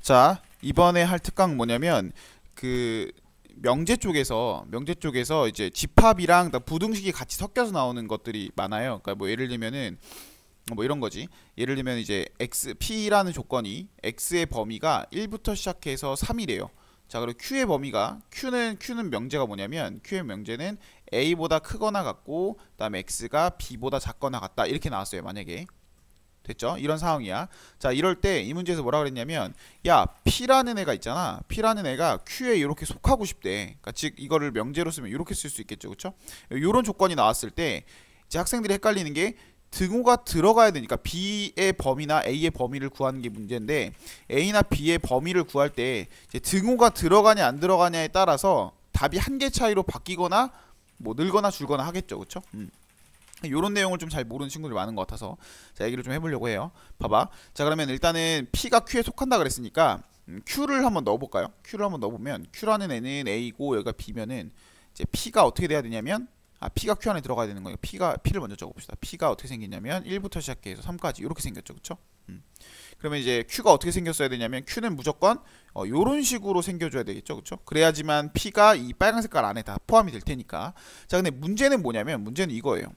자, 이번에 할 특강 뭐냐면 그 명제 쪽에서 이제 집합이랑 부등식이 같이 섞여서 나오는 것들이 많아요. 그러니까 뭐 예를 들면은 뭐 이런 거지. 예를 들면 이제 x p라는 조건이 x의 범위가 1부터 시작해서 3이래요. 자, 그리고 q의 범위가 q는 명제가 뭐냐면 q의 명제는 a보다 크거나 같고 그다음에 x가 b보다 작거나 같다. 이렇게 나왔어요. 만약에 됐죠? 이런 상황이야. 자, 이럴 때 이 문제에서 뭐라 그랬냐면 야, P라는 애가 있잖아. P라는 애가 Q에 이렇게 속하고 싶대. 그러니까 즉 이거를 명제로 쓰면 이렇게 쓸 수 있겠죠. 그렇죠? 이런 조건이 나왔을 때 이제 학생들이 헷갈리는 게 등호가 들어가야 되니까 B의 범위나 A의 범위를 구하는 게 문제인데 A나 B의 범위를 구할 때 이제 등호가 들어가냐 안 들어가냐에 따라서 답이 한 개 차이로 바뀌거나 뭐 늘거나 줄거나 하겠죠. 그렇죠? 요런 내용을 좀 잘 모르는 친구들이 많은 것 같아서 자, 얘기를 좀 해보려고 해요. 봐봐. 자, 그러면 일단은 P가 Q에 속한다 그랬으니까 Q를 한번 넣어볼까요? Q를 한번 넣어보면 Q라는 애는 A고 여기가 B면은 이제 P가 어떻게 돼야 되냐면 P가 Q 안에 들어가야 되는 거예요. P를 먼저 적어봅시다. P가 어떻게 생겼냐면 1부터 시작해서 3까지 이렇게 생겼죠. 그쵸? 그러면 이제 Q가 어떻게 생겼어야 되냐면 Q는 무조건 요런 식으로 생겨줘야 되겠죠. 그쵸? 그래야지만 P가 이 빨간 색깔 안에 다 포함이 될 테니까. 자, 근데 문제는 뭐냐면 문제는 이거예요.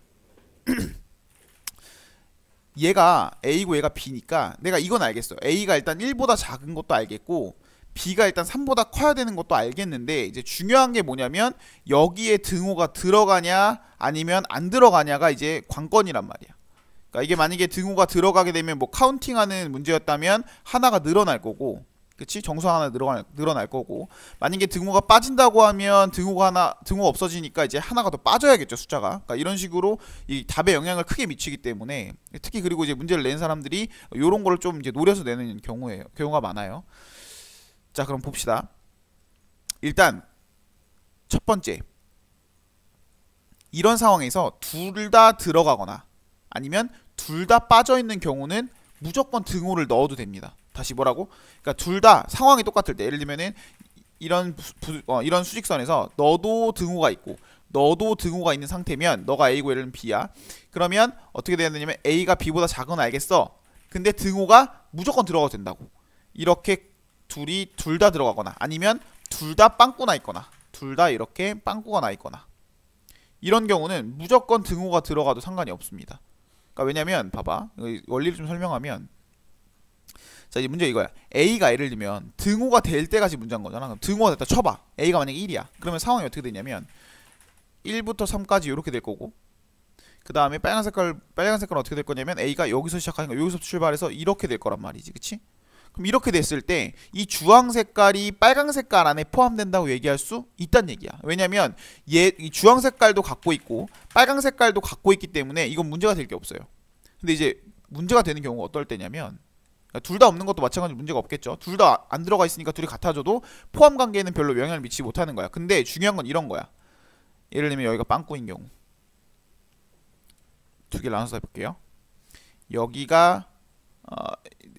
얘가 A고 얘가 B니까 내가 이건 알겠어. A가 일단 1보다 작은 것도 알겠고 B가 일단 3보다 커야 되는 것도 알겠는데 이제 중요한 게 뭐냐면 여기에 등호가 들어가냐 아니면 안 들어가냐가 이제 관건이란 말이야. 그러니까 이게 만약에 등호가 들어가게 되면 뭐 카운팅하는 문제였다면 하나가 늘어날 거고, 그치? 정수 하나 늘어날 거고, 만약에 등호가 빠진다고 하면 등호가 없어지니까 이제 하나가 더 빠져야겠죠, 숫자가. 그러니까 이런 식으로 이 답에 영향을 크게 미치기 때문에 특히 그리고 이제 문제를 낸 사람들이 이런 거를 좀 이제 노려서 내는 경우가 많아요. 자, 그럼 봅시다. 일단 첫 번째, 이런 상황에서 둘 다 들어가거나 아니면 둘 다 빠져 있는 경우는 무조건 등호를 넣어도 됩니다. 다시 뭐라고? 그러니까 둘 다 상황이 똑같을 때, 예를 들면은 이런 수직선에서 너도 등호가 있고 너도 등호가 있는 상태면 너가 A고 얘는 B야. 그러면 어떻게 돼야 되냐면 A가 B보다 작은 알겠어. 근데 등호가 무조건 들어가도 된다고. 이렇게 둘 다 들어가거나 아니면 둘 다 빵꾸 나 있거나 둘 다 이렇게 빵꾸가 나 있거나 이런 경우는 무조건 등호가 들어가도 상관이 없습니다. 그러니까 왜냐면 봐봐. 원리를 좀 설명하면 자, 이제 문제 이거야. A가 예를 들면 등호가 될 때까지 문제인 거잖아. 그럼 등호가 됐다 쳐봐. A가 만약에 1이야. 그러면 상황이 어떻게 되냐면 1부터 3까지 이렇게 될 거고 그 다음에 빨간 색깔 어떻게 될 거냐면 A가 여기서 시작하는 거 여기서 출발해서 이렇게 될 거란 말이지. 그치? 그럼 이렇게 됐을 때 이 주황 색깔이 빨강 색깔 안에 포함된다고 얘기할 수 있단 얘기야. 왜냐면 이 주황 색깔도 갖고 있고 빨강 색깔도 갖고 있기 때문에 이건 문제가 될 게 없어요. 근데 이제 문제가 되는 경우가 어떨 때냐면 둘 다 없는 것도 마찬가지로 문제가 없겠죠. 둘 다 안 들어가 있으니까 둘이 같아져도 포함 관계에는 별로 영향을 미치지 못하는 거야. 근데 중요한 건 이런 거야. 예를 들면 여기가 빵꾸인 경우 두 개를 나눠서 해볼게요. 여기가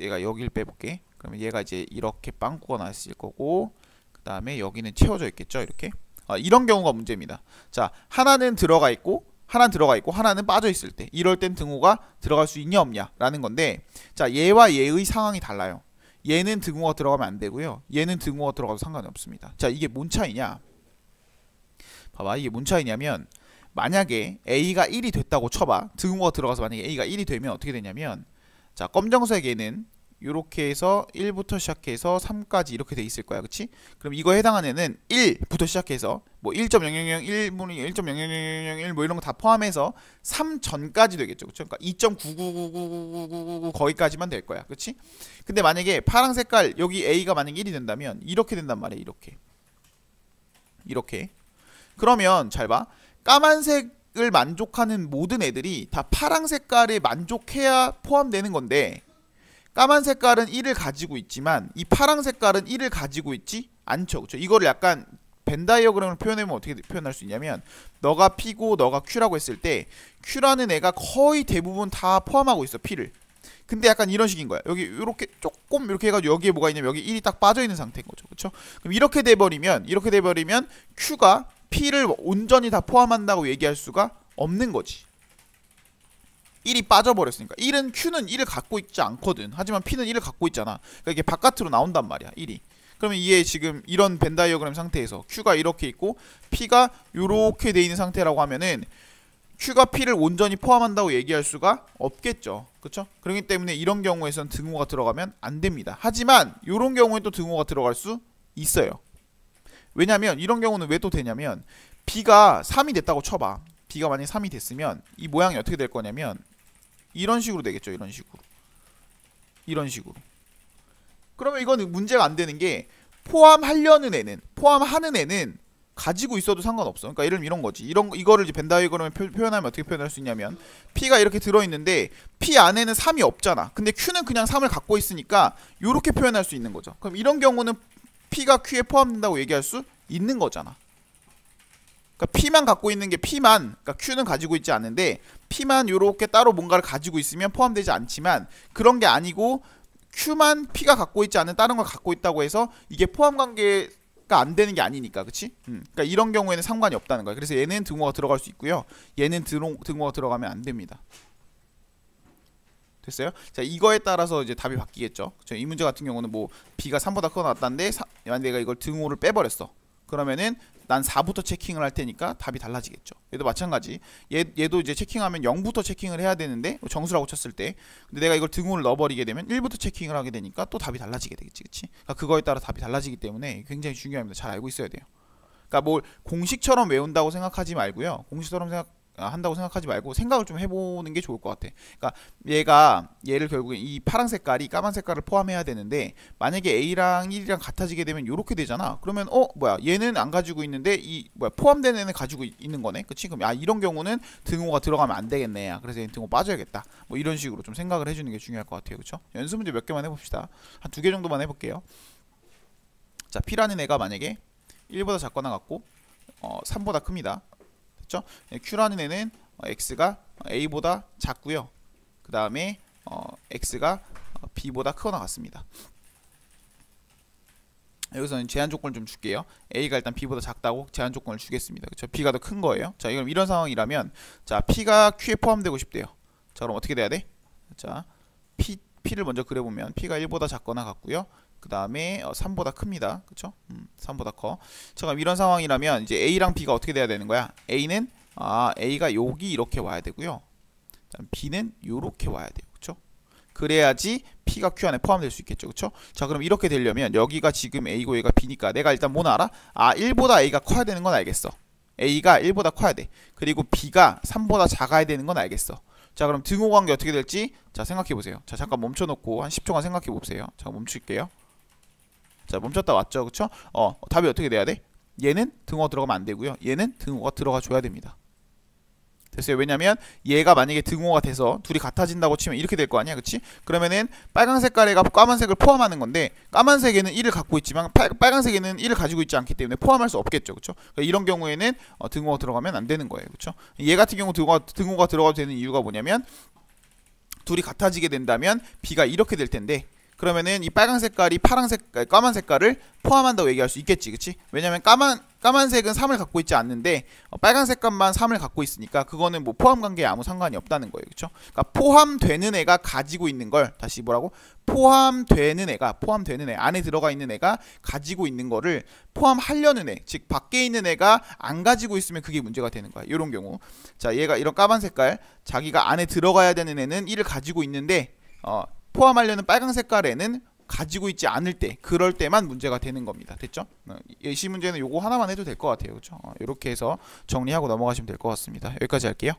얘가 여기를 빼볼게. 그러면 얘가 이제 이렇게 빵꾸가 났을 거고 그 다음에 여기는 채워져 있겠죠. 이렇게 이런 경우가 문제입니다. 자, 하나는 들어가 있고 하나는 빠져 있을 때 이럴 땐 등호가 들어갈 수 있냐 없냐 라는 건데 자, 얘와 얘의 상황이 달라요. 얘는 등호가 들어가면 안 되고요. 얘는 등호가 들어가도 상관이 없습니다. 자, 이게 뭔 차이냐? 봐봐, 이게 뭔 차이냐면 만약에 A가 1이 됐다고 쳐봐. 등호가 들어가서 만약에 A가 1이 되면 어떻게 되냐면 자, 검정색에는 이렇게 해서 1부터 시작해서 3까지 이렇게 돼 있을 거야. 그치? 그럼 이거에 해당하는 애는 1부터 시작해서 뭐 1.0001, 1.0001 뭐 이런 거 다 포함해서 3 전까지 되겠죠. 그쵸? 그러니까 2.9999999 거기까지만 될 거야. 그치? 근데 만약에 파란 색깔 여기 A가 만약에 1이 된다면 이렇게 된단 말이야. 이렇게. 그러면 잘 봐. 까만색을 만족하는 모든 애들이 다 파란 색깔에 만족해야 포함되는 건데 까만 색깔은 1을 가지고 있지만 이 파란 색깔은 1을 가지고 있지 않죠. 그렇죠? 이거를 약간 벤 다이어그램을 표현하면 어떻게 표현할 수 있냐면 너가 P고 너가 Q라고 했을 때 Q라는 애가 거의 대부분 다 포함하고 있어. P를. 근데 약간 이런 식인 거야. 여기 이렇게 조금 이렇게 해가지고 여기에 뭐가 있냐면 여기 1이 딱 빠져있는 상태인 거죠. 그렇죠? 그럼 이렇게 돼버리면 Q가 P를 온전히 다 포함한다고 얘기할 수가 없는 거지. 1이 빠져버렸으니까. 1은 Q는 1을 갖고 있지 않거든. 하지만 P는 1을 갖고 있잖아. 그러니까 이게 바깥으로 나온단 말이야, 1이. 그러면 이게 지금 이런 벤 다이어그램 상태에서 Q가 이렇게 있고 P가 요렇게 돼 있는 상태라고 하면은 Q가 P를 온전히 포함한다고 얘기할 수가 없겠죠. 그쵸? 그렇기 때문에 이런 경우에선 등호가 들어가면 안 됩니다. 하지만 이런 경우에 또 등호가 들어갈 수 있어요. 왜냐면 이런 경우는 왜 또 되냐면 B가 3이 됐다고 쳐봐. B가 만약에 3이 됐으면 이 모양이 어떻게 될 거냐면 이런 식으로 되겠죠. 이런 식으로. 이런 식으로. 그러면 이거는 문제가 안 되는 게 포함하려는 애는, 포함하는 애는 가지고 있어도 상관없어. 그러니까 예를 들면 이런 거지. 이거를 이제 벤 다이어그램에 표현하면 어떻게 표현할 수 있냐면 P가 이렇게 들어있는데 P 안에는 3이 없잖아. 근데 Q는 그냥 3을 갖고 있으니까 이렇게 표현할 수 있는 거죠. 그럼 이런 경우는 P가 Q에 포함된다고 얘기할 수 있는 거잖아. 그러니까 P만 갖고 있는 게 P만, 그러니까 Q는 가지고 있지 않는데 P만 이렇게 따로 뭔가를 가지고 있으면 포함되지 않지만 그런 게 아니고 Q만 P가 갖고 있지 않은 다른 걸 갖고 있다고 해서 이게 포함 관계가 안 되는 게 아니니까, 그치? 그러니까 이런 경우에는 상관이 없다는 거야. 그래서 얘는 등호가 들어갈 수 있고요. 얘는 등호가 들어가면 안 됩니다. 됐어요? 자, 이거에 따라서 이제 답이 바뀌겠죠. 그쵸? 이 문제 같은 경우는 뭐 B가 3보다 크거나 같다는데 내가 이걸 등호를 빼버렸어. 그러면은 난 4부터 체킹을 할 테니까 답이 달라지겠죠. 얘도 마찬가지. 얘도 이제 체킹하면 0부터 체킹을 해야 되는데 정수라고 쳤을 때 근데 내가 이걸 등호를 넣어버리게 되면 1부터 체킹을 하게 되니까 또 답이 달라지게 되겠지. 그치? 그러니까 그거에 따라 답이 달라지기 때문에 굉장히 중요합니다. 잘 알고 있어야 돼요. 그러니까 뭘 공식처럼 외운다고 생각하지 말고요. 공식처럼 한다고 생각하지 말고 생각을 좀 해보는 게 좋을 것 같아. 그러니까 얘를 결국에 이 파란 색깔이 까만 색깔을 포함해야 되는데 만약에 A랑 1이랑 같아지게 되면 이렇게 되잖아. 그러면 뭐야 얘는 안 가지고 있는데 이 포함된 애는 가지고 있는 거네. 그치? 그럼 이런 경우는 등호가 들어가면 안 되겠네. 그래서 얘는 등호 빠져야겠다. 뭐 이런 식으로 좀 생각을 해주는 게 중요할 것 같아요. 그쵸? 연습 문제 몇 개만 해봅시다. 한 2개 정도만 해볼게요. 자, P라는 애가 만약에 1보다 작거나 같고 3보다 큽니다. 됐죠? Q라는 애는 X가 A보다 작고요. 그 다음에 X가 B보다 크거나 같습니다. 여기서는 제한 조건을 좀 줄게요. A가 일단 B보다 작다고 제한 조건을 주겠습니다. 그렇죠? B가 더 큰 거예요. 자, 이런 상황이라면 자, P가 Q에 포함되고 싶대요. 자, 그럼 어떻게 돼야 돼? 자, P를 먼저 그려보면 P가 1보다 작거나 같고요. 그 다음에 3보다 큽니다. 그쵸? 3보다 커. 자, 그럼 이런 상황이라면 이제 A랑 B가 어떻게 돼야 되는 거야? A는 A가 여기 이렇게 와야 되고요. B는 요렇게 와야 돼요. 그쵸? 그래야지 P가 Q 안에 포함될 수 있겠죠. 그쵸? 자, 그럼 이렇게 되려면 여기가 지금 A고 얘가 B니까 내가 일단 뭐 알아? 1보다 A가 커야 되는 건 알겠어. A가 1보다 커야 돼. 그리고 B가 3보다 작아야 되는 건 알겠어. 자, 그럼 등호 관계 어떻게 될지 자, 생각해보세요. 자, 잠깐 멈춰놓고 한 10초간 생각해보세요. 자, 멈출게요. 자, 멈췄다 왔죠. 그쵸? 답이 어떻게 돼야 돼? 얘는 등호가 들어가면 안 되고요. 얘는 등호가 들어가 줘야 됩니다. 됐어요? 왜냐면 얘가 만약에 등호가 돼서 둘이 같아진다고 치면 이렇게 될 거 아니야. 그치? 그러면은 빨간 색깔에가 까만색을 포함하는 건데 까만색에는 1을 갖고 있지만 빨간색에는 1을 가지고 있지 않기 때문에 포함할 수 없겠죠. 그쵸? 그러니까 이런 경우에는 등호가 들어가면 안 되는 거예요. 그쵸? 얘 같은 경우 등호가 들어가도 되는 이유가 뭐냐면 둘이 같아지게 된다면 B가 이렇게 될 텐데 그러면은 이 빨간 색깔이 까만 색깔을 포함한다고 얘기할 수 있겠지. 그치? 왜냐면 까만색은 3을 갖고 있지 않는데 빨간 색깔만 3을 갖고 있으니까 그거는 뭐 포함 관계에 아무 상관이 없다는 거예요. 그쵸? 그러니까 포함되는 애가 가지고 있는 걸 다시 뭐라고? 포함되는 애 안에 들어가 있는 애가 가지고 있는 거를 포함하려는 애, 즉 밖에 있는 애가 안 가지고 있으면 그게 문제가 되는 거야. 이런 경우. 자, 얘가 이런 까만 색깔 자기가 안에 들어가야 되는 애는 1을 가지고 있는데 포함하려는 빨간 색깔에는 가지고 있지 않을 때 그럴 때만 문제가 되는 겁니다. 됐죠? 예시 문제는 요거 하나만 해도 될 것 같아요. 그렇죠? 이렇게 해서 정리하고 넘어가시면 될 것 같습니다. 여기까지 할게요.